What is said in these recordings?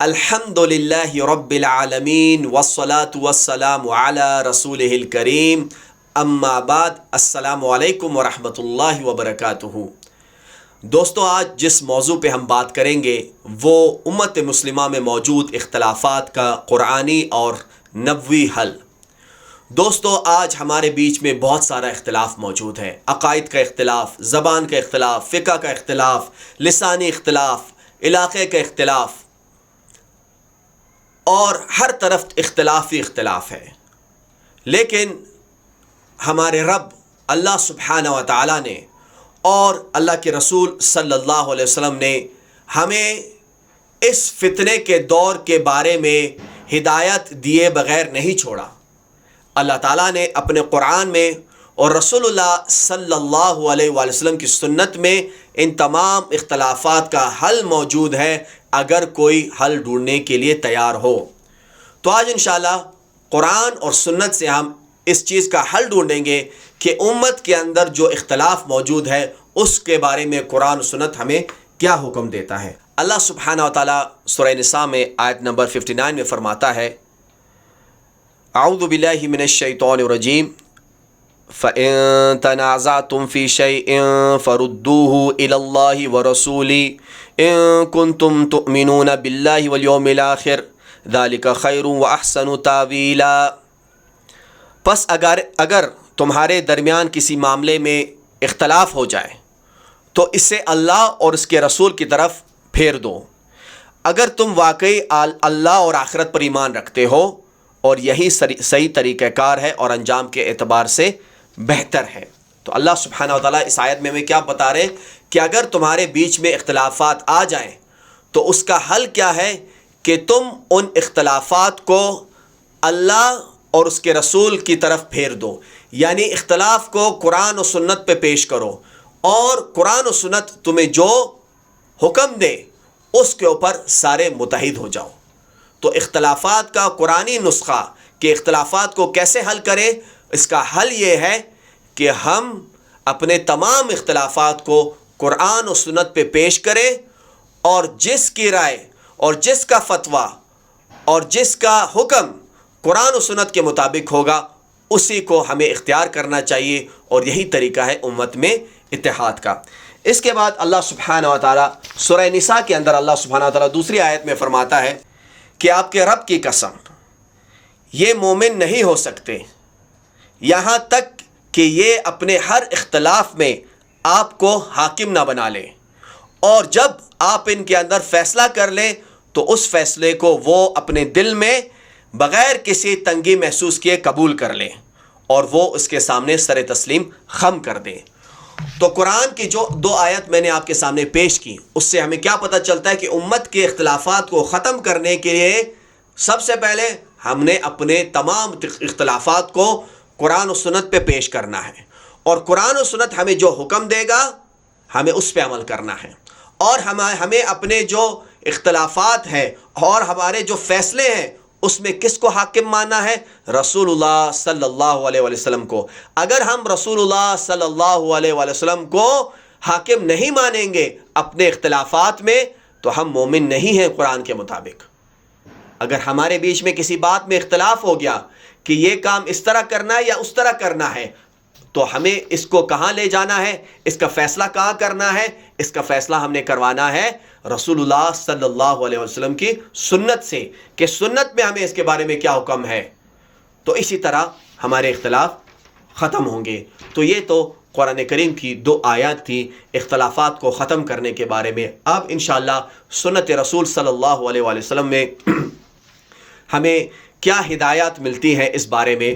الحمدللہ رب العالمین والصلاة والسلام علی رسولہ الکریم اما بعد السلام علیکم ورحمۃ اللہ وبرکاتہ۔ دوستو، آج جس موضوع پہ ہم بات کریں گے وہ امت مسلمہ میں موجود اختلافات کا قرآنی اور نبوی حل۔ دوستو، آج ہمارے بیچ میں بہت سارا اختلاف موجود ہے، عقائد کا اختلاف، زبان کا اختلاف، فقہ کا اختلاف، لسانی اختلاف، علاقے کا اختلاف، اور ہر طرف اختلاف ہی اختلاف ہے۔ لیکن ہمارے رب اللہ سبحانہ و تعالیٰ نے اور اللہ کے رسول صلی اللہ علیہ وسلم نے ہمیں اس فتنے کے دور کے بارے میں ہدایت دیے بغیر نہیں چھوڑا۔ اللہ تعالیٰ نے اپنے قرآن میں اور رسول اللہ صلی اللہ علیہ وآلہ وسلم کی سنت میں ان تمام اختلافات کا حل موجود ہے، اگر کوئی حل ڈھونڈنے کے لیے تیار ہو۔ تو آج انشاءاللہ قرآن اور سنت سے ہم اس چیز کا حل ڈھونڈیں گے کہ امت کے اندر جو اختلاف موجود ہے اس کے بارے میں قرآن و سنت ہمیں کیا حکم دیتا ہے۔ اللہ سبحانہ و تعالیٰ سورہ نساء میں آیت نمبر 59 میں فرماتا ہے، اعوذ باللہ من الشیطان الرجیم فَإِن تَنَازَعْتُمْ فِي شَيْءٍ فَرُدُّوهُ إِلَى اللَّهِ وَرَسُولِهِ إِن كُنتُمْ تُؤْمِنُونَ بِاللَّهِ وَالْيَوْمِ الْآخِرِ ذَلِكَ خَيْرٌ وَأَحْسَنُ تَأْوِيلًا۔ پس اگر تمہارے درمیان کسی معاملے میں اختلاف ہو جائے تو اسے اللہ اور اس کے رسول کی طرف پھیر دو، اگر تم واقعی اللہ اور آخرت پر ایمان رکھتے ہو، اور یہی صحیح طریقہ کار ہے اور انجام کے اعتبار سے بہتر ہے۔ تو اللہ سبحانہ و تعالیٰ اس آیت میں ہمیں کیا بتا رہے کہ اگر تمہارے بیچ میں اختلافات آ جائیں تو اس کا حل کیا ہے کہ تم ان اختلافات کو اللہ اور اس کے رسول کی طرف پھیر دو، یعنی اختلاف کو قرآن و سنت پہ پیش کرو، اور قرآن و سنت تمہیں جو حکم دے اس کے اوپر سارے متحد ہو جاؤ۔ تو اختلافات کا قرآنی نسخہ کہ اختلافات کو کیسے حل کریں، اس کا حل یہ ہے کہ ہم اپنے تمام اختلافات کو قرآن و سنت پہ پیش کریں، اور جس کی رائے اور جس کا فتویٰ اور جس کا حکم قرآن و سنت کے مطابق ہوگا اسی کو ہمیں اختیار کرنا چاہیے، اور یہی طریقہ ہے امت میں اتحاد کا۔ اس کے بعد اللہ سبحانہ و تعالیٰ سورہ نساء کے اندر اللہ سبحانہ و تعالیٰ دوسری آیت میں فرماتا ہے کہ آپ کے رب کی قسم یہ مومن نہیں ہو سکتے یہاں تک کہ یہ اپنے ہر اختلاف میں آپ کو حاکم نہ بنا لیں، اور جب آپ ان کے اندر فیصلہ کر لیں تو اس فیصلے کو وہ اپنے دل میں بغیر کسی تنگی محسوس کیے قبول کر لیں، اور وہ اس کے سامنے سر تسلیم خم کر دیں۔ تو قرآن کی جو دو آیت میں نے آپ کے سامنے پیش کی، اس سے ہمیں کیا پتہ چلتا ہے کہ امت کے اختلافات کو ختم کرنے کے لیے سب سے پہلے ہم نے اپنے تمام اختلافات کو قرآن و سنت پہ پیش کرنا ہے، اور قرآن و سنت ہمیں جو حکم دے گا ہمیں اس پہ عمل کرنا ہے، اور ہمیں اپنے جو اختلافات ہیں اور ہمارے جو فیصلے ہیں اس میں کس کو حاکم ماننا ہے؟ رسول اللہ صلی اللہ علیہ وآلہ وسلم کو۔ اگر ہم رسول اللہ صلی اللہ علیہ وآلہ وسلم کو حاکم نہیں مانیں گے اپنے اختلافات میں تو ہم مومن نہیں ہیں قرآن کے مطابق۔ اگر ہمارے بیچ میں کسی بات میں اختلاف ہو گیا کہ یہ کام اس طرح کرنا ہے یا اس طرح کرنا ہے، تو ہمیں اس کو کہاں لے جانا ہے، اس کا فیصلہ کہاں کرنا ہے؟ اس کا فیصلہ ہم نے کروانا ہے رسول اللہ صلی اللہ علیہ وسلم کی سنت سے، کہ سنت میں ہمیں اس کے بارے میں کیا حکم ہے، تو اسی طرح ہمارے اختلاف ختم ہوں گے۔ تو یہ تو قرآن کریم کی دو آیات تھی اختلافات کو ختم کرنے کے بارے میں۔ اب انشاءاللہ سنت رسول صلی اللہ علیہ وآلہ وسلم میں ہمیں کیا ہدایات ملتی ہیں اس بارے میں۔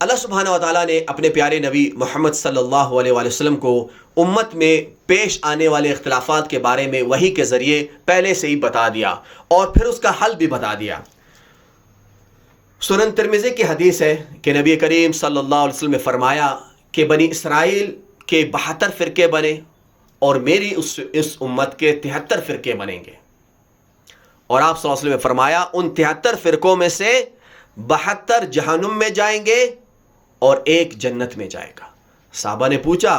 اللہ سبحانہ و تعالیٰ نے اپنے پیارے نبی محمد صلی اللہ علیہ وآلہ وسلم کو امت میں پیش آنے والے اختلافات کے بارے میں وحی کے ذریعے پہلے سے ہی بتا دیا، اور پھر اس کا حل بھی بتا دیا۔ سنن ترمذی کی حدیث ہے کہ نبی کریم صلی اللہ علیہ وسلم نے فرمایا کہ بنی اسرائیل کے 72 فرقے بنے، اور میری اس امت کے 73 فرقے بنیں گے، اور آپ صلی اللہ علیہ وسلم نے فرمایا ان 73 فرقوں میں سے 72 جہنم میں جائیں گے اور ایک جنت میں جائے گا۔ صحابہ نے پوچھا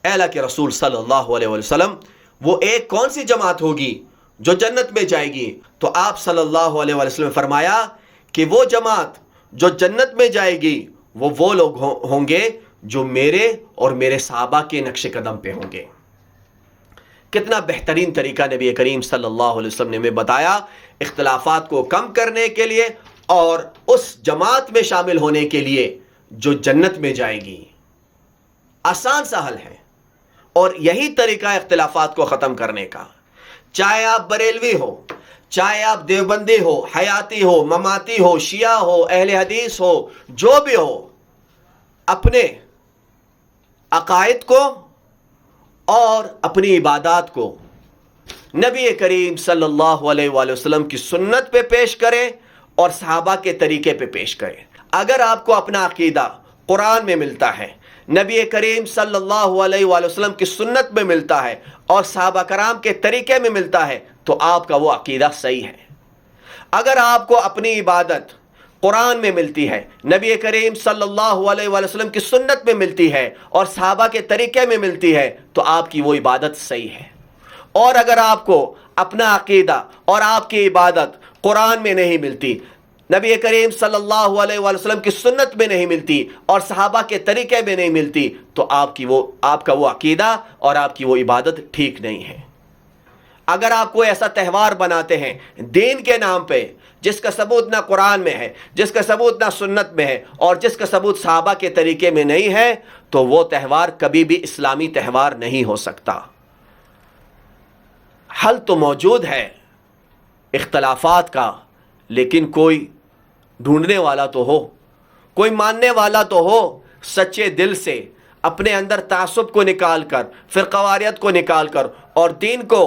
اے اللہ کے رسول صلی اللہ علیہ وسلم وہ ایک کون سی جماعت ہوگی؟ جو جنت میں جائے گی، تو آپ صلی اللہ علیہ وسلم نے فرمایا کہ وہ جماعت جو جنت میں جائے گی وہ لوگ ہوں گے جو میرے اور میرے صحابہ کے نقش قدم پہ ہوں گے۔ کتنا بہترین طریقہ نبی کریم صلی اللہ علیہ وسلم نے ہمیں بتایا اختلافات کو کم کرنے کے لیے اور اس جماعت میں شامل ہونے کے لیے جو جنت میں جائے گی۔ آسان سا حل ہے، اور یہی طریقہ اختلافات کو ختم کرنے کا۔ چاہے آپ بریلوی ہو، چاہے آپ دیوبندی ہو، حیاتی ہو، مماتی ہو، شیعہ ہو، اہل حدیث ہو، جو بھی ہو، اپنے عقائد کو اور اپنی عبادات کو نبی کریم صلی اللہ علیہ وآلہ وسلم کی سنت پہ پیش کریں اور صحابہ کے طریقے پہ پیش کریں۔ اگر آپ کو اپنا عقیدہ قرآن میں ملتا ہے، نبی کریم صلی اللہ علیہ وآلہ وسلم کی سنت میں ملتا ہے اور صحابہ کرام کے طریقے میں ملتا ہے، تو آپ کا وہ عقیدہ صحیح ہے۔ اگر آپ کو اپنی عبادت قرآن میں ملتی ہے، نبی کریم صلی اللہ علیہ وآلہ وسلم کی سنت میں ملتی ہے اور صحابہ کے طریقے میں ملتی ہے، تو آپ کی وہ عبادت صحیح ہے۔ اور اگر آپ کو اپنا عقیدہ اور آپ کی عبادت قرآن میں نہیں ملتی، نبی کریم صلی اللہ علیہ وآلہ وسلم کی سنت میں نہیں ملتی اور صحابہ کے طریقے میں نہیں ملتی، تو آپ کا وہ عقیدہ اور آپ کی وہ عبادت ٹھیک نہیں ہے۔ اگر آپ کوئی ایسا تہوار بناتے ہیں دین کے نام پہ جس کا ثبوت نہ قرآن میں ہے، جس کا ثبوت نہ سنت میں ہے اور جس کا ثبوت صحابہ کے طریقے میں نہیں ہے، تو وہ تہوار کبھی بھی اسلامی تہوار نہیں ہو سکتا۔ حل تو موجود ہے اختلافات کا، لیکن کوئی ڈھونڈنے والا تو ہو، کوئی ماننے والا تو ہو، سچے دل سے اپنے اندر تعصب کو نکال کر، فرقواریت کو نکال کر اور دین کو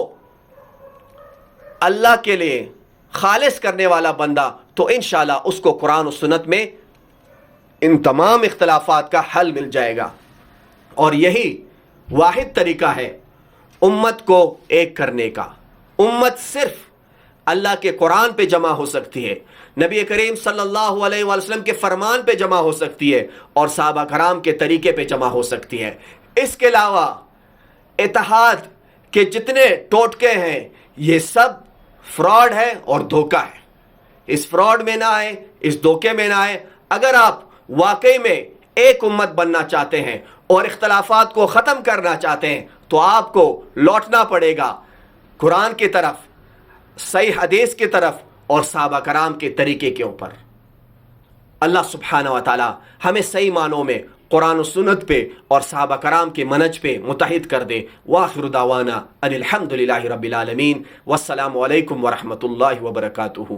اللہ کے لیے خالص کرنے والا بندہ، تو انشاءاللہ اس کو قرآن و سنت میں ان تمام اختلافات کا حل مل جائے گا۔ اور یہی واحد طریقہ ہے امت کو ایک کرنے کا۔ امت صرف اللہ کے قرآن پہ جمع ہو سکتی ہے، نبی کریم صلی اللہ علیہ وآلہ وسلم کے فرمان پہ جمع ہو سکتی ہے اور صحابہ کرام کے طریقے پہ جمع ہو سکتی ہے۔ اس کے علاوہ اتحاد کے جتنے ٹوٹکے ہیں یہ سب فراڈ ہے اور دھوکہ ہے۔ اس فراڈ میں نہ آئے، اس دھوکے میں نہ آئے۔ اگر آپ واقعی میں ایک امت بننا چاہتے ہیں اور اختلافات کو ختم کرنا چاہتے ہیں، تو آپ کو لوٹنا پڑے گا قرآن کی طرف، صحیح حدیث کی طرف اور صحابہ کرام کے طریقے کے اوپر۔ اللہ سبحانہ و تعالی ہمیں صحیح معنوں میں قرآن و سنت پہ اور صحابہ کرام کے منہج پہ متحد کر دے۔ وآخر دعوانا ان الحمد للہ رب العالمین، والسلام علیکم ورحمۃ اللہ وبرکاتہ۔